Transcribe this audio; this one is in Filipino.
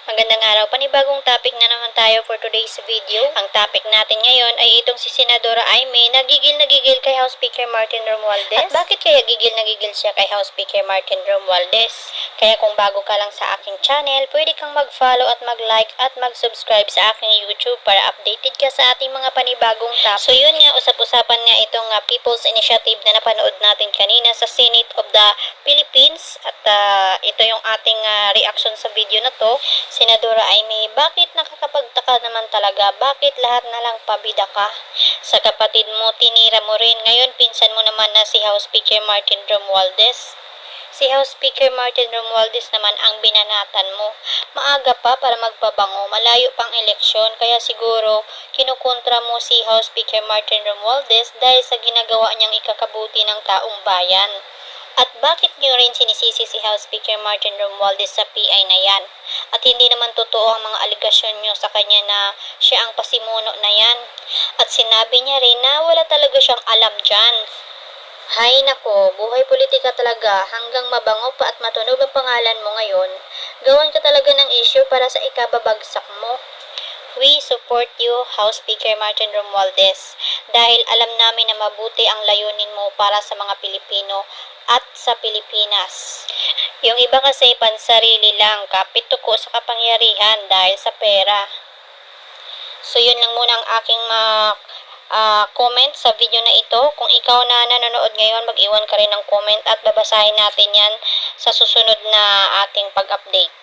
Magandang araw. Panibagong topic na naman tayo for today's video. Ang topic natin ngayon ay itong si Senadora Aimee nagigil kay House Speaker Martin Romualdez. At bakit kaya gigil siya kay House Speaker Martin Romualdez? Kaya kung bago ka lang sa aking channel, pwede kang mag-follow at mag-like at mag-subscribe sa aking YouTube para updated ka sa ating mga panibagong topic. So yun nga, usap-usapan nga itong People's Initiative na napanood natin kanina sa Senate of the Philippines. At ito yung ating reaction sa video na to. Senadora Aimee, bakit nakakapagtaka naman talaga? Bakit lahat na lang pabida ka? Sa kapatid mo, tinira mo rin. Ngayon, pinsan mo naman na si House Speaker Martin Romualdez. Si House Speaker Martin Romualdez naman ang binanatan mo. Maaga pa para magpabango, malayo pang eleksyon, kaya siguro kinukontra mo si House Speaker Martin Romualdez dahil sa ginagawa niyang ikakabuti ng taong bayan. At bakit niyo rin sinisisi si House Speaker Martin Romualdez sa PI na yan? At hindi naman totoo ang mga aligasyon niyo sa kanya na siya ang pasimuno na yan. At sinabi niya rin na wala talaga siyang alam dyan. Hay nako, buhay politika talaga, hanggang mabango pa at matunog ang pangalan mo ngayon, gawan ka talaga ng issue para sa ikababagsak mo. We support you, House Speaker Martin Romualdez, dahil alam namin na mabuti ang layunin mo para sa mga Pilipino at sa Pilipinas. Yung iba kasi pansarili lang, kapit tuko sa kapangyarihan dahil sa pera. So yun lang muna ang aking comment sa video na ito. Kung ikaw na nanonood ngayon, mag-iwan ka rin ng comment at babasahin natin yan sa susunod na ating pag-update.